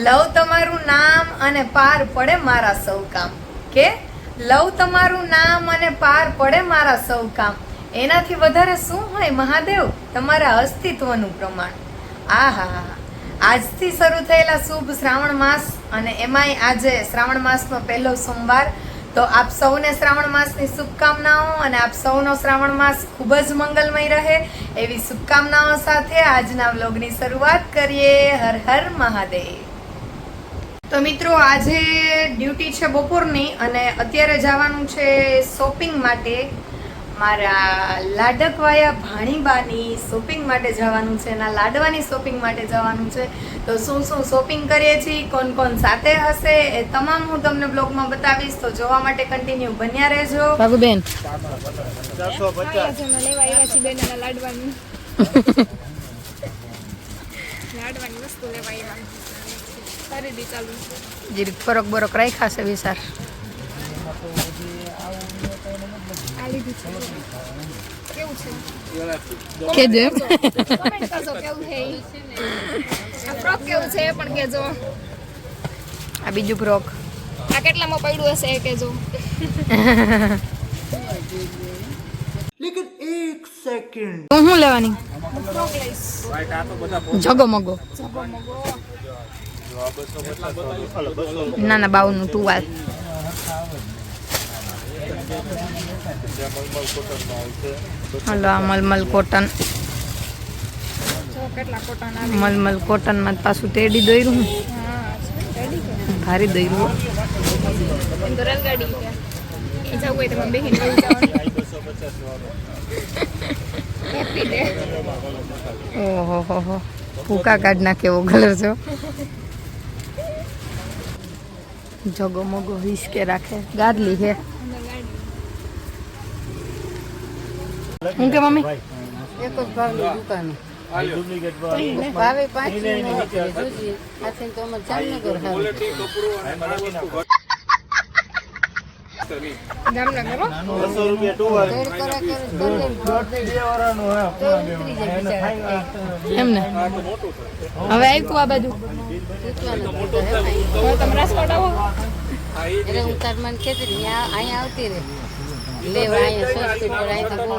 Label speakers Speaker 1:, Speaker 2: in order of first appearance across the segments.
Speaker 1: લવ તમારું નામ અને પાર પડે મારા સૌ કામ કે લવ તમારું નામ અને પાર પડે મારા સૌ કામ એનાથી વધારે શું હોય મહાદેવ તમારા અસ્તિત્વનું પ્રમાણ. આહા, આજથી શરૂ થયેલા શુભ શ્રાવણ માસ અને એમાંય આજે શ્રાવણ માસનો પહેલો સોમવાર, તો આપ સૌને શ્રાવણ માસની શુભકામનાઓ અને આપ સૌનો શ્રાવણ માસ ખૂબ જ મંગલમય રહે એવી શુભકામનાઓ સાથે આજના વ્લોગની શરૂઆત કરીએ. હર હર મહાદેવ. તો મિત્રો, આજે ડ્યુટી છે બપોરની અને અત્યારે જવાનું છે શોપિંગ માટે. મારા લાડકવાયા ભાણીબાની શોપિંગ માટે જવાનું છે, એના લાડવાની શોપિંગ માટે જવાનું છે. તો શું શું શોપિંગ કરીએ છીએ, કોણ કોણ સાથે હશે, એ તમામ હું તમને બ્લોગમાં બતાવીશ. તો જોવા માટે કન્ટિન્યુ બન્યા રહેજો.
Speaker 2: બાબુબેન
Speaker 3: લાડવાની વસ્તુ લેવા આવ્યા. ખરીદી ચાલુ છે.
Speaker 2: જીરીક ફરક બરક રાખ્યા છે વિચાર.
Speaker 3: આ લીધું છે. કેવું છે?
Speaker 2: કેજો
Speaker 3: કમેન્ટ કરજો કેવું છે ઈ. આ ફ્રોક કેવું છે એ પણ કેજો.
Speaker 2: આ બીજું ફ્રોક
Speaker 3: આ કેટલામાં પડ્યું હશે એ કેજો.
Speaker 4: लेकिन एक सेकंड
Speaker 2: તું શું લેવાની?
Speaker 3: ફ્રોક લઈશ.
Speaker 2: જગમગો
Speaker 3: જગમગો.
Speaker 2: નાના બાઉનું ટુવાલ. હલો, આ મલમલ કોટન.
Speaker 3: જો કેટલા કોટન આવે.
Speaker 2: મલમલ કોટનમાં પાછું તેડી દોર્યું.
Speaker 3: હા, રેડી છે.
Speaker 2: ભારી દોર્યું.
Speaker 3: એમ તો રેલગાડી છે. એ જવું હોય તો મને બેહીને લઈ જવાનું. Happy day.
Speaker 2: ઓહો હો હો, ભૂકા કાઢ નાખે એવો કલર છે. જગમગો હિસકે રાખે. ગાદલી છે. હું કે મમ્મી
Speaker 5: એક જ ભાવની દુકાન ભાવે 5 જોજી આથી તો અમે જામનગર
Speaker 3: જામનગર હો.
Speaker 2: એમને હવે આવ્યું આ બાજુ.
Speaker 3: હવે તમે રાજકોટ આવો.
Speaker 5: એટલે હું તાર મને કહેતી હતી અહીંયા આવતી રહે લેવા અહીંયા સસ્તી પર અહીંથી બહુ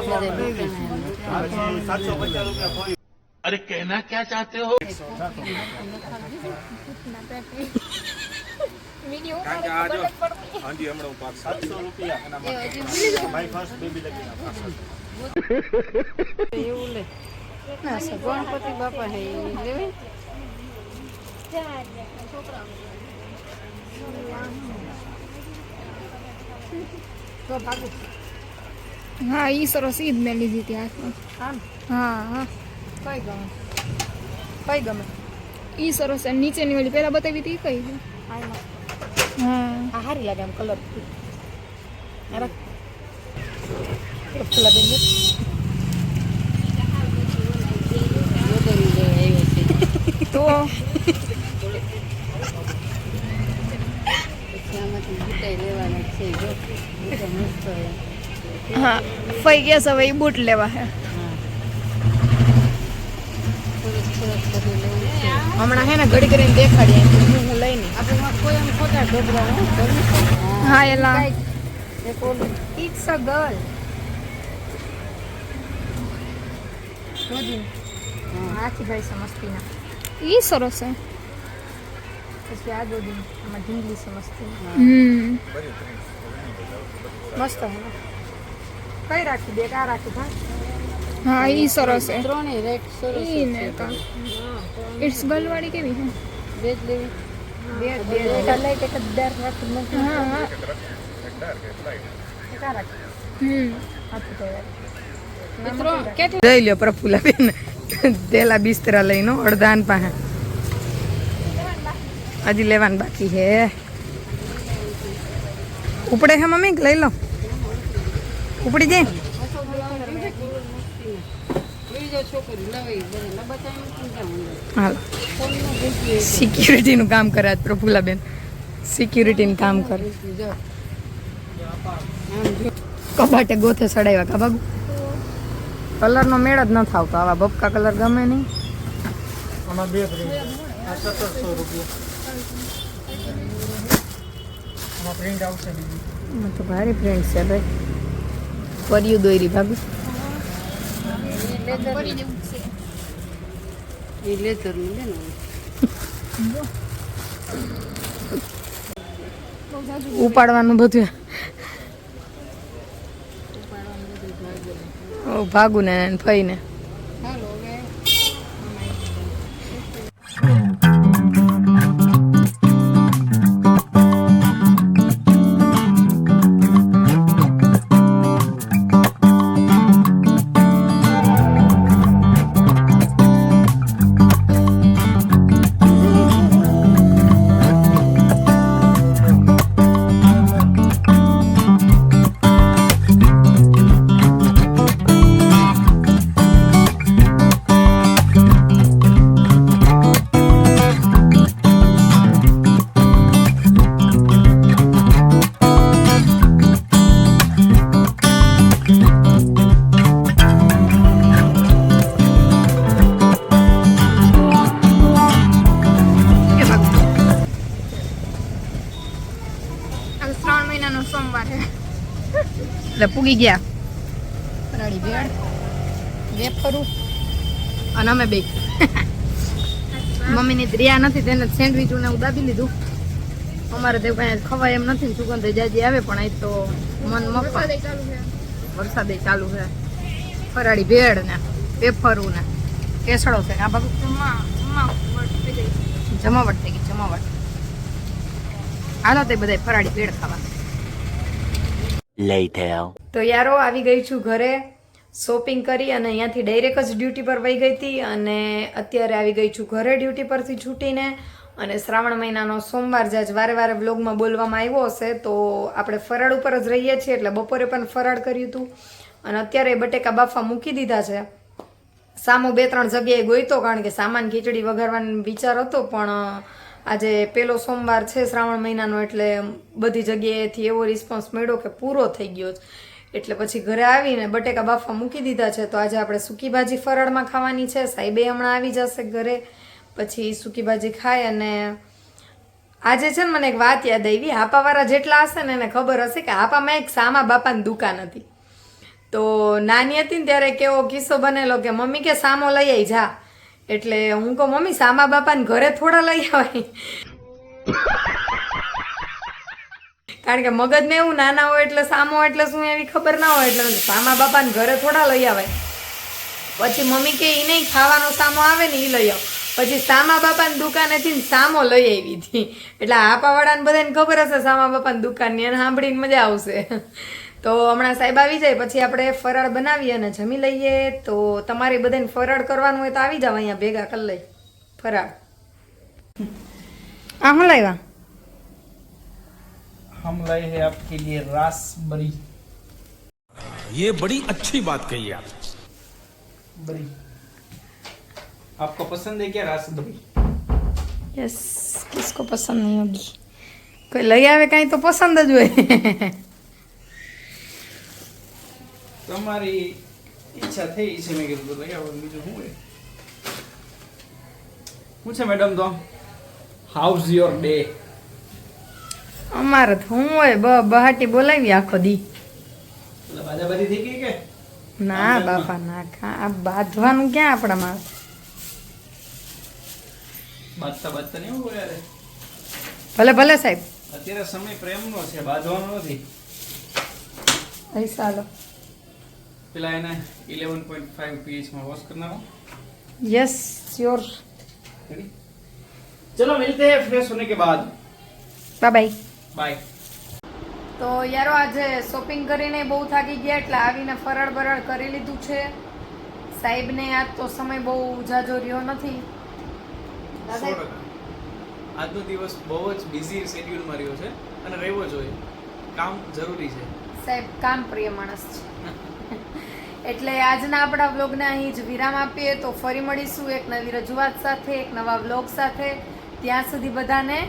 Speaker 5: બધા દુકાન.
Speaker 4: अरे कहना क्या चाहते हो
Speaker 3: વિડિયો ઉતારે તો પડતી.
Speaker 4: हांजी हमणो 700 रुपया एना माय फर्स्ट बेबी लगी
Speaker 5: એવું લે ના ગણપતિ બાપા હે લેવી
Speaker 3: તો ભાગો. હા, ઈ સરસ ઈ જ મેં લીધી હતી હાથમાં. હા હા,
Speaker 2: કઈ ગમે? કઈ ગમે?
Speaker 3: ઈ સરસ. અને નીચેની ઓલી પહેલા બતાવી હતી ઈ કઈ છે? હા,
Speaker 2: આ હારી લાગે આમ કલર. પેલા બેન
Speaker 3: તો
Speaker 5: આમાંથી બુટાઈ લેવાના છે જો બુટા મસ્ત હોય.
Speaker 3: હા, ફઈ ગયા છે હવે ઈ બૂટ લેવા હે.
Speaker 5: સરસ સરસ બધું લેવું છે.
Speaker 2: હમણાં હે ને ઘડી કરીને દેખાડીએ હું લઈને.
Speaker 5: આપણે કોઈ એમ ખોટા ઢોબરા હું કરું.
Speaker 3: હા, એલા
Speaker 5: એક ઓલું
Speaker 2: ઇટ્સ અ ગર્લ. જોજી આખી ભાઈ સમજતીના.
Speaker 3: ઈ સરસ છે.
Speaker 2: પછી આ જોજી આમાં ઢીંગલી સમજતી. મસ્ત હે ને? કઈ રાખી? બે કા રાખી?
Speaker 3: હા, ઈ સરસ છે.
Speaker 5: ત્રણેય રેટ સરસ
Speaker 3: ઈ ને તો ઇટ્સ ગર્લ વાળી કેવી છે?
Speaker 5: બે જ લેવી.
Speaker 2: બે લાઈટ એક જ ડાર્ક રાખી મૂકી.
Speaker 3: હા હા.
Speaker 2: કા રાખી? આખી તૈયાર.
Speaker 5: મિત્રો કેટલા
Speaker 2: જઈ લ્યો પ્રફુલ્લા બેન તેલા બિસ્તરા લઈને અડધાન પાસે હજી લેવાનું બાકી હે. ઉપડે હે મમ્મી? લઈ લો. ઉપડી જાય.
Speaker 5: બીજો છોકરી લવાઈ બને બતાવી ક્યાં
Speaker 2: હાલો, સિક્યુરિટીનું કામ કરે આજ પ્રફુલ્લા બેન. સિક્યુરિટીનું કામ કરે.
Speaker 5: જો
Speaker 2: કબાટે ગોથે ચડાવ્યા કા બાબુ? કલરનો મેળ જ ન થાવતો. આવા બબકા કલર ગમે નહીં.
Speaker 4: આમાં બે આ 1700 રૂપિયા
Speaker 2: તો ભારે ફ્રેન્ડ છે ભાઈ. પરિયું દોરી ભાગું.
Speaker 3: કરી દેવું છે.
Speaker 5: એ લેધરનું લે ને
Speaker 3: બહુ જાજુ
Speaker 2: ઉપાડવાનું બધું. ભાગું ને ફઈને.
Speaker 3: હાલો હવે આ 3 મહિનાનો સોમવાર છે.
Speaker 2: એટલે પૂગી ગયા. ફરાળી ભેળ, વેફરું અને અમે બે. મમ્મીની રિયા નથી તેને સેન્ડવીચ ને હું દાબી લીધું. અમારે તો કઈ ખવાય એમ નથી ને સુગંધ જાજી આવે પણ આ તો મન મફા.
Speaker 3: વરસાદ ચાલુ છે.
Speaker 2: વરસાદે ચાલુ છે. ફરાળી ભેળ ને વેફરું ને કેસડો છે. આ બાબુ
Speaker 3: જમાવટ થઈ ગઈ.
Speaker 2: જમાવટ થઈ ગઈ જમાવટ. હાલો તે બધા ફરાળી ભેળ ખાવા. તો યારો આવી ગઈ છું ઘરે. શોપિંગ કરી અને અહીંયાથી ડાયરેક્ટ જ ડ્યુટી પર વહી ગઈ હતી અને અત્યારે આવી ગઈ છું ઘરે ડ્યુટી પરથી છૂટીને. અને શ્રાવણ મહિનાનો સોમવાર જે આજ વારે વારે વ્લોગમાં બોલવામાં આવ્યો હશે તો આપણે ફરાળ ઉપર જ રહીએ છીએ એટલે બપોરે પણ ફરાળ કર્યું હતું અને અત્યારે બટેકા બાફા મૂકી દીધા છે. સામો 2-3 જગ્યાએ ગોઈતો કારણ કે સામાન ખીચડી વઘારવાનો વિચાર હતો પણ આજે પહેલો સોમવાર છે શ્રાવણ મહિનાનો એટલે બધી જગ્યાએથી એવો રિસ્પોન્સ મળ્યો કે પૂરો થઈ ગયો છે એટલે પછી ઘરે આવીને બટેકા બાફા મૂકી દીધા છે. તો આજે આપણે સૂકી ભાજી ફરાળમાં ખાવાની છે. સાહેબે હમણાં આવી જશે ઘરે પછી સૂકી ભાજી ખાય. અને આજે છે ને મને એક વાત યાદ આવી. હાપાવાળા જેટલા હશે ને એને ખબર હશે કે હાપામાં એક સામા બાપાની દુકાન હતી. તો નાની હતી ને ત્યારે કેવો કિસ્સો બનેલો કે મમ્મી કે સામો લઈ આવી જા. એટલે હું કહું મમ્મી સામા બાપાને ઘરે થોડા લઈ આવે કારણ કે મગજને એવું નાના હોય એટલે સામો એટલે શું એવી ખબર ના હોય એટલે સામા બાપાને ઘરે થોડા લઈ આવે. પછી મમ્મી કે ઈ નહીં ખાવાનો સામો આવે ને એ લઈ આવ. પછી સામા બાપાની દુકાનેથી સામો લઈ આવી હતી. એટલે આપાવાળાને બધાને ખબર હશે સામા બાપાની દુકાનની એને સાંભળીને મજા આવશે. તો હમણાં સાહેબ આવી જાય પછી આપણે ફરાળ બનાવીએ અને જમી લઈએ. તો તમારે બધાને ફરાળ કરવાનું હોય તો આવી જાવ અહીંયા ભેગા કરી લઈ ફરાળ. આ શું લાવ્યા?
Speaker 4: हम लाए हैं आपके लिए रासबरी.
Speaker 6: ये बड़ी अच्छी बात कही आप.
Speaker 4: बरी आपको पसंद है क्या रासबरी?
Speaker 2: यस किसको पसंद नहीं होगी. कोई लई આવે કાંઈ તો પસંદ જ હોય.
Speaker 4: તમારી ઈચ્છા થઈ છે મેં કીધું લઈ આવો. બીજું શું હોય? શું છે મેડમ? તો હાઉસ યોર ડે?
Speaker 2: અમારે તો શું હોય બહાટી બોલાવી આખો દી.
Speaker 4: એટલે બાજાબાજી થઈ ગઈ કે
Speaker 2: ના બાપા ના આ બાંધવાનું ક્યાં આપણામાં.
Speaker 4: બાજતા બાજતા નહીં હોય યાર.
Speaker 2: ભલે ભલે સાહેબ
Speaker 4: અત્યારે સમય પ્રેમનો છે, બાંધવાનો નથી.
Speaker 2: પૈસા લો.
Speaker 4: પેલા એને 11.5 pH માં વોશ કરી નાખો.
Speaker 2: Yes sure.
Speaker 4: चलो मिलते हैं फ्रेश होने के बाद.
Speaker 2: Bye bye.
Speaker 4: बाय.
Speaker 2: તો યારો આજે શોપિંગ કરીને બહુ થાકી ગયા એટલે આવીને ફરાળ બરાળ કરી લીધું છે. સાહેબને આજ તો સમય બહુ જાજો રહ્યો નથી.
Speaker 4: 100%. આજનો દિવસ બહુ જ બિઝી શેડ્યુલમાં રહ્યો છે અને રહેવો જોઈએ. કામ જરૂરી છે.
Speaker 2: સાહેબ કામ પ્રિય માણસ છે એટલે આજના આપણા વ્લોગને અહીં જ વિરામ આપીએ. તો ફરી મળીશું એક નવી રજૂઆત સાથે, એક નવા વ્લોગ સાથે. ત્યાં સુધી બધાને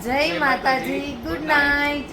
Speaker 2: જય માતાજી. Good night.